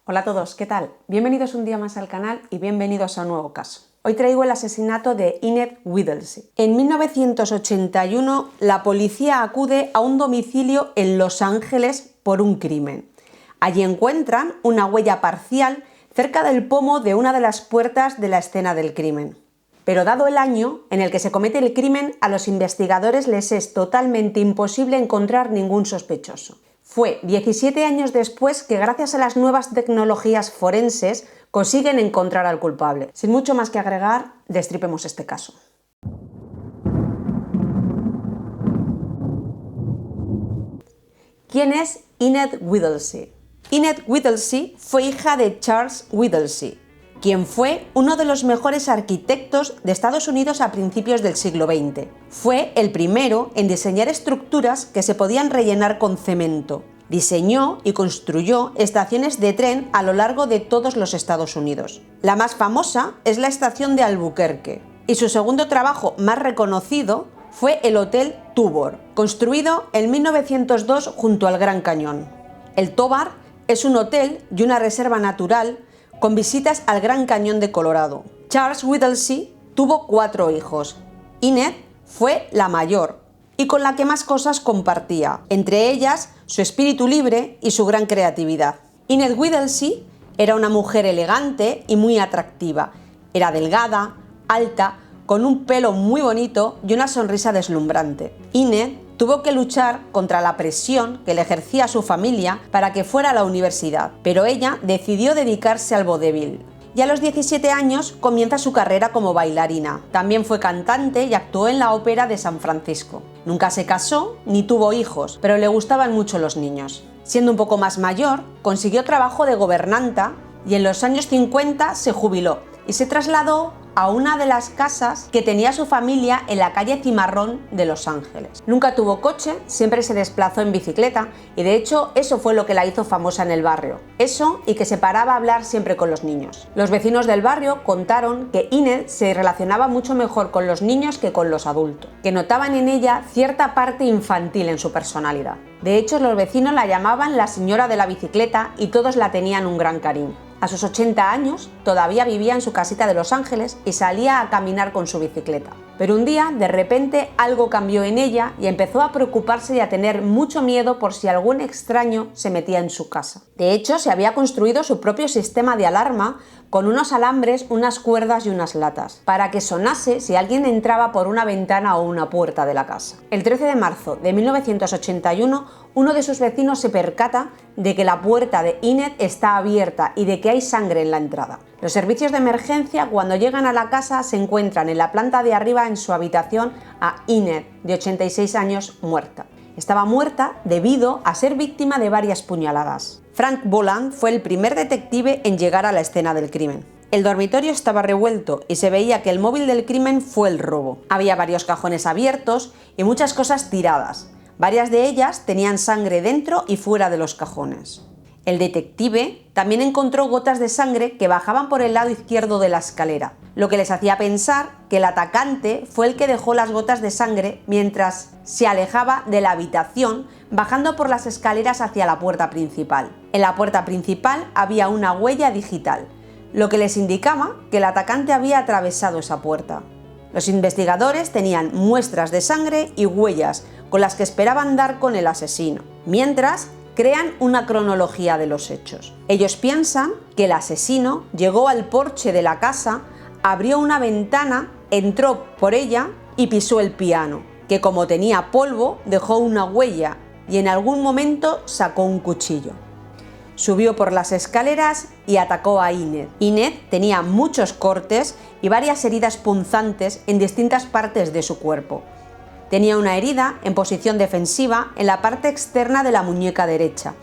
Hola a todos, ¿qué tal? Bienvenidos un día más al canal y bienvenidos a un nuevo caso. Hoy traigo el asesinato de Enid Whittlesey. En 1981, la policía acude a un domicilio en Los Ángeles por un crimen. Allí encuentran una huella parcial cerca del pomo de una de las puertas de la escena del crimen. Pero dado el año en el que se comete el crimen, a los investigadores les es totalmente imposible encontrar ningún sospechoso. Fue 17 años después que, gracias a las nuevas tecnologías forenses, consiguen encontrar al culpable. Sin mucho más que agregar, destripemos este caso. ¿Quién es Enid Whittlesey? Enid Whittlesey fue hija de Charles Whittlesey, quien fue uno de los mejores arquitectos de Estados Unidos a principios del siglo XX. Fue el primero en diseñar estructuras que se podían rellenar con cemento. Diseñó y construyó estaciones de tren a lo largo de todos los Estados Unidos. La más famosa es la estación de Albuquerque, y su segundo trabajo más reconocido fue el Hotel Tubor, construido en 1902 junto al Gran Cañón. El Tobar es un hotel y una reserva natural con visitas al Gran Cañón de Colorado. Charles Whittlesey tuvo 4 hijos. Enid fue la mayor y con la que más cosas compartía, entre ellas su espíritu libre y su gran creatividad. Enid Whittlesey era una mujer elegante y muy atractiva. Era delgada, alta, con un pelo muy bonito y una sonrisa deslumbrante. Enid tuvo que luchar contra la presión que le ejercía su familia para que fuera a la universidad, pero ella decidió dedicarse al vodevil. Y a los 17 años comienza su carrera como bailarina. También fue cantante y actuó en la Ópera de San Francisco. Nunca se casó ni tuvo hijos, pero le gustaban mucho los niños. Siendo un poco más mayor, consiguió trabajo de gobernanta y en los años 50 se jubiló y se trasladó a una de las casas que tenía su familia en la calle Cimarrón de Los Ángeles. Nunca tuvo coche, siempre se desplazó en bicicleta y de hecho eso fue lo que la hizo famosa en el barrio. Eso y que se paraba a hablar siempre con los niños. Los vecinos del barrio contaron que Enid se relacionaba mucho mejor con los niños que con los adultos, que notaban en ella cierta parte infantil en su personalidad. De hecho, los vecinos la llamaban la señora de la bicicleta y todos la tenían un gran cariño. A sus 80 años, todavía vivía en su casita de Los Ángeles y salía a caminar con su bicicleta. Pero un día, de repente, algo cambió en ella y empezó a preocuparse y a tener mucho miedo por si algún extraño se metía en su casa. De hecho, se había construido su propio sistema de alarma con unos alambres, unas cuerdas y unas latas, para que sonase si alguien entraba por una ventana o una puerta de la casa. El 13 de marzo de 1981, uno de sus vecinos se percata de que la puerta de Enid está abierta y de que hay sangre en la entrada. Los servicios de emergencia, cuando llegan a la casa, se encuentran en la planta de arriba, en su habitación, a Enid, de 86 años, muerta. Estaba muerta debido a ser víctima de varias puñaladas. Frank Boland fue el primer detective en llegar a la escena del crimen. El dormitorio estaba revuelto y se veía que el móvil del crimen fue el robo. Había varios cajones abiertos y muchas cosas tiradas. Varias de ellas tenían sangre dentro y fuera de los cajones. El detective también encontró gotas de sangre que bajaban por el lado izquierdo de la escalera, lo que les hacía pensar que el atacante fue el que dejó las gotas de sangre mientras se alejaba de la habitación, bajando por las escaleras hacia la puerta principal. En la puerta principal había una huella digital, lo que les indicaba que el atacante había atravesado esa puerta. Los investigadores tenían muestras de sangre y huellas con las que esperaban dar con el asesino, mientras crean una cronología de los hechos. Ellos piensan que el asesino llegó al porche de la casa, abrió una ventana, entró por ella y pisó el piano, que como tenía polvo dejó una huella y en algún momento sacó un cuchillo. Subió por las escaleras y atacó a Enid. Enid tenía muchos cortes y varias heridas punzantes en distintas partes de su cuerpo. Tenía una herida en posición defensiva en la parte externa de la muñeca derecha,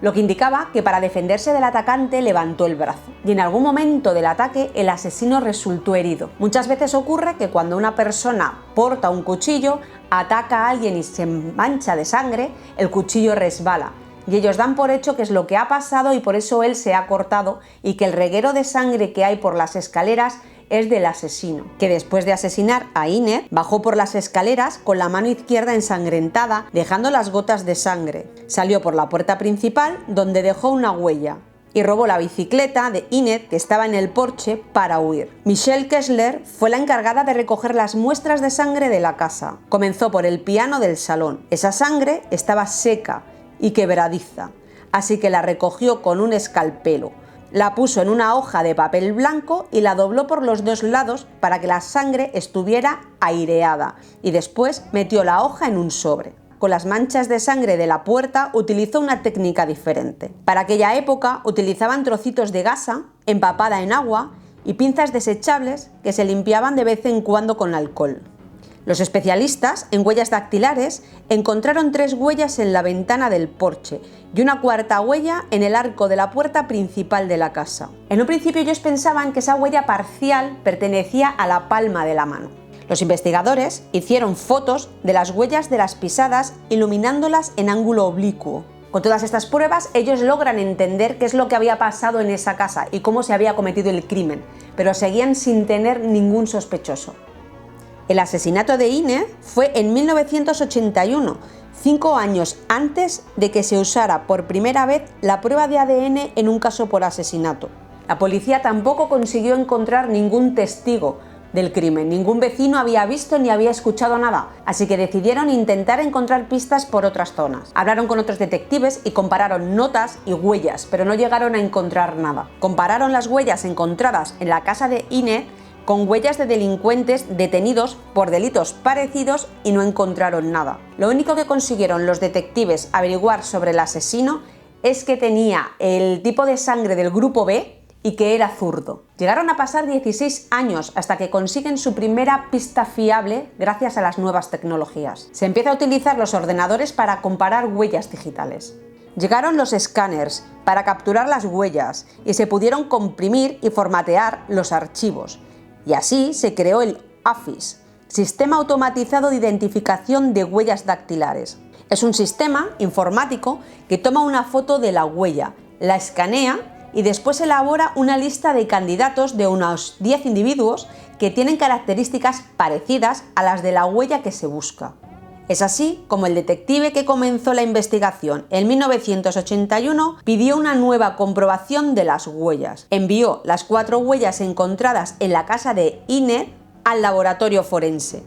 lo que indicaba que para defenderse del atacante levantó el brazo. Y en algún momento del ataque el asesino resultó herido. Muchas veces ocurre que cuando una persona porta un cuchillo, ataca a alguien y se mancha de sangre, el cuchillo resbala. Y ellos dan por hecho que es lo que ha pasado y por eso él se ha cortado y que el reguero de sangre que hay por las escaleras es del asesino, que después de asesinar a Enid bajó por las escaleras con la mano izquierda ensangrentada, dejando las gotas de sangre. Salió por la puerta principal, donde dejó una huella. y robó la bicicleta de Enid que estaba en el porche para huir. Michelle Kessler fue la encargada de recoger las muestras de sangre de la casa. Comenzó por el piano del salón. Esa sangre estaba seca y quebradiza, así que la recogió con un escalpelo. La puso en una hoja de papel blanco y la dobló por los dos lados para que la sangre estuviera aireada y después metió la hoja en un sobre. Con las manchas de sangre de la puerta utilizó una técnica diferente. Para aquella época utilizaban trocitos de gasa empapada en agua y pinzas desechables que se limpiaban de vez en cuando con alcohol. Los especialistas en huellas dactilares encontraron 3 huellas en la ventana del porche y una cuarta huella en el arco de la puerta principal de la casa. En un principio ellos pensaban que esa huella parcial pertenecía a la palma de la mano. Los investigadores hicieron fotos de las huellas de las pisadas iluminándolas en ángulo oblicuo. Con todas estas pruebas ellos logran entender qué es lo que había pasado en esa casa y cómo se había cometido el crimen, pero seguían sin tener ningún sospechoso. El asesinato de Enid fue en 1981, 5 años antes de que se usara por primera vez la prueba de ADN en un caso por asesinato. La policía tampoco consiguió encontrar ningún testigo del crimen, ningún vecino había visto ni había escuchado nada, así que decidieron intentar encontrar pistas por otras zonas. Hablaron con otros detectives y compararon notas y huellas, pero no llegaron a encontrar nada. Compararon las huellas encontradas en la casa de Enid con huellas de delincuentes detenidos por delitos parecidos y no encontraron nada. Lo único que consiguieron los detectives averiguar sobre el asesino es que tenía el tipo de sangre del grupo B y que era zurdo. Llegaron a pasar 16 años hasta que consiguen su primera pista fiable gracias a las nuevas tecnologías. Se empieza a utilizar los ordenadores para comparar huellas digitales. Llegaron los escáneres para capturar las huellas y se pudieron comprimir y formatear los archivos. Y así se creó el AFIS, Sistema Automatizado de Identificación de Huellas Dactilares. Es un sistema informático que toma una foto de la huella, la escanea y después elabora una lista de candidatos de unos 10 individuos que tienen características parecidas a las de la huella que se busca. Es así como el detective que comenzó la investigación en 1981 pidió una nueva comprobación de las huellas. Envió las 4 huellas encontradas en la casa de Enid al laboratorio forense.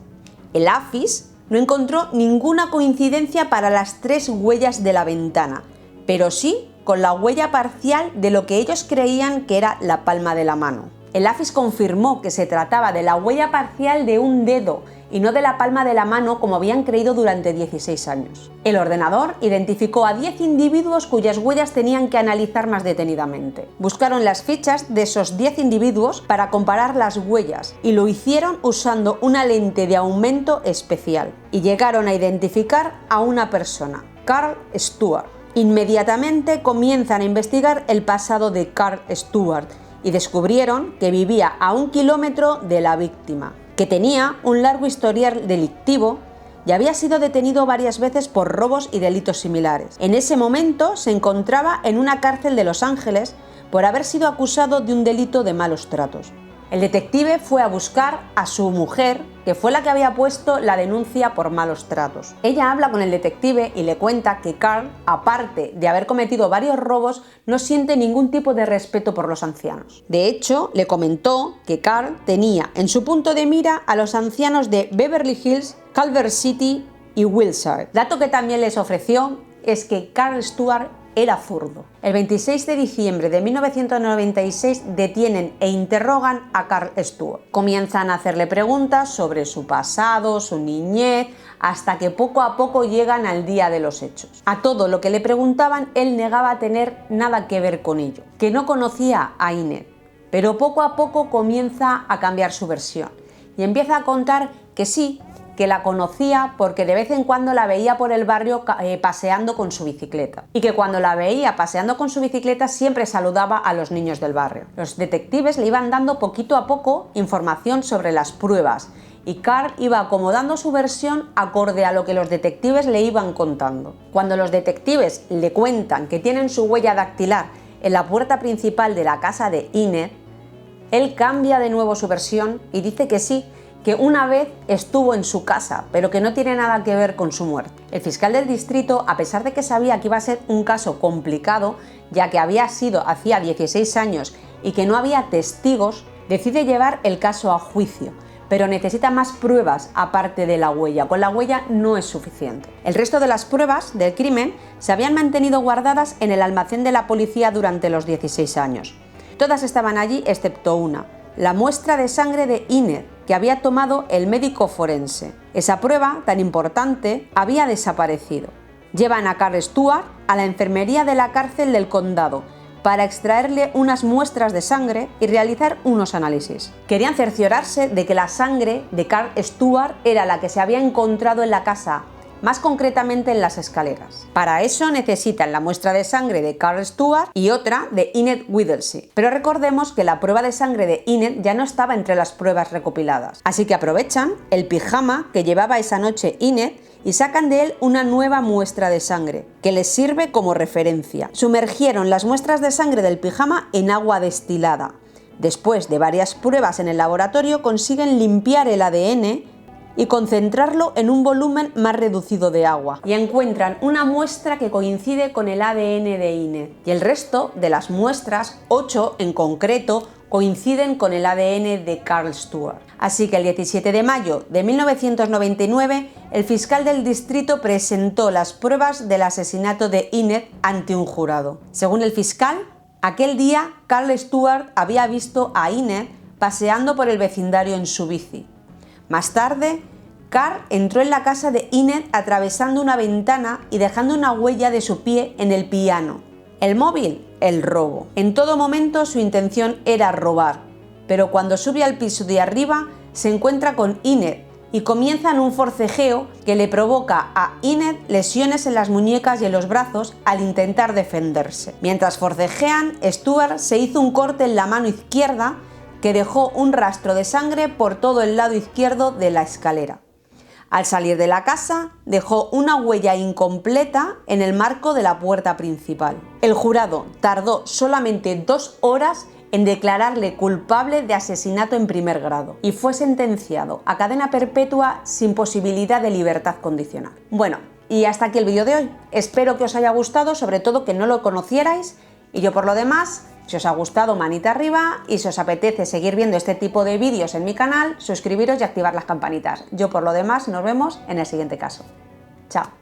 El AFIS no encontró ninguna coincidencia para las 3 huellas de la ventana, pero sí con la huella parcial de lo que ellos creían que era la palma de la mano. El AFIS confirmó que se trataba de la huella parcial de un dedo y no de la palma de la mano como habían creído durante 16 años. El ordenador identificó a 10 individuos cuyas huellas tenían que analizar más detenidamente. Buscaron las fichas de esos 10 individuos para comparar las huellas y lo hicieron usando una lente de aumento especial y llegaron a identificar a una persona, Carl Stuart. Inmediatamente comienzan a investigar el pasado de Carl Stuart y descubrieron que vivía a 1 kilómetro de la víctima, que tenía un largo historial delictivo y había sido detenido varias veces por robos y delitos similares. En ese momento se encontraba en una cárcel de Los Ángeles por haber sido acusado de un delito de malos tratos. El detective fue a buscar a su mujer, que fue la que había puesto la denuncia por malos tratos. Ella habla con el detective y le cuenta que Carl, aparte de haber cometido varios robos, no siente ningún tipo de respeto por los ancianos. De hecho, le comentó que Carl tenía en su punto de mira a los ancianos de Beverly Hills, Culver City y Wilshire. Dato que también les ofreció es que Carl Stuart era zurdo. El 26 de diciembre de 1996 detienen e interrogan a Carl Stuart. Comienzan a hacerle preguntas sobre su pasado, su niñez, hasta que poco a poco llegan al día de los hechos. A todo lo que le preguntaban, él negaba tener nada que ver con ello, que no conocía a Enid, pero poco a poco comienza a cambiar su versión y empieza a contar que sí, que la conocía porque de vez en cuando la veía por el barrio paseando con su bicicleta y que cuando la veía paseando con su bicicleta siempre saludaba a los niños del barrio. Los detectives le iban dando poquito a poco información sobre las pruebas y Carl iba acomodando su versión acorde a lo que los detectives le iban contando. Cuando los detectives le cuentan que tienen su huella dactilar en la puerta principal de la casa de Enid, él cambia de nuevo su versión y dice que sí, que una vez estuvo en su casa, pero que no tiene nada que ver con su muerte. El fiscal del distrito, a pesar de que sabía que iba a ser un caso complicado, ya que había sido hacía 16 años y que no había testigos, decide llevar el caso a juicio, pero necesita más pruebas aparte de la huella. Con la huella no es suficiente. El resto de las pruebas del crimen se habían mantenido guardadas en el almacén de la policía durante los 16 años. Todas estaban allí excepto una, la muestra de sangre de Enid que había tomado el médico forense. Esa prueba tan importante había desaparecido. Llevan a Carl Stuart a la enfermería de la cárcel del condado para extraerle unas muestras de sangre y realizar unos análisis. Querían cerciorarse de que la sangre de Carl Stuart era la que se había encontrado en la casa, más concretamente en las escaleras. Para eso necesitan la muestra de sangre de Carl Stuart y otra de Enid Whittlesey. Pero recordemos que la prueba de sangre de Enid ya no estaba entre las pruebas recopiladas. Así que aprovechan el pijama que llevaba esa noche Enid y sacan de él una nueva muestra de sangre, que les sirve como referencia. Sumergieron las muestras de sangre del pijama en agua destilada. Después de varias pruebas en el laboratorio consiguen limpiar el ADN y concentrarlo en un volumen más reducido de agua. Y encuentran una muestra que coincide con el ADN de Enid. Y el resto de las muestras, 8 en concreto, coinciden con el ADN de Carl Stuart. Así que el 17 de mayo de 1999, el fiscal del distrito presentó las pruebas del asesinato de Enid ante un jurado. Según el fiscal, aquel día Carl Stuart había visto a Enid paseando por el vecindario en su bici. Más tarde, Carl entró en la casa de Enid atravesando una ventana y dejando una huella de su pie en el piano. El móvil, el robo. En todo momento su intención era robar, pero cuando sube al piso de arriba se encuentra con Enid y comienzan un forcejeo que le provoca a Enid lesiones en las muñecas y en los brazos al intentar defenderse. Mientras forcejean, Stuart se hizo un corte en la mano izquierda que dejó un rastro de sangre por todo el lado izquierdo de la escalera. Al salir de la casa, dejó una huella incompleta en el marco de la puerta principal. El jurado tardó solamente 2 horas en declararle culpable de asesinato en primer grado y fue sentenciado a cadena perpetua sin posibilidad de libertad condicional. Bueno, y hasta aquí el vídeo de hoy. Espero que os haya gustado, sobre todo que no lo conocierais, y yo por lo demás, si os ha gustado, manita arriba, y si os apetece seguir viendo este tipo de vídeos en mi canal, suscribiros y activar las campanitas. Yo por lo demás nos vemos en el siguiente caso. Chao.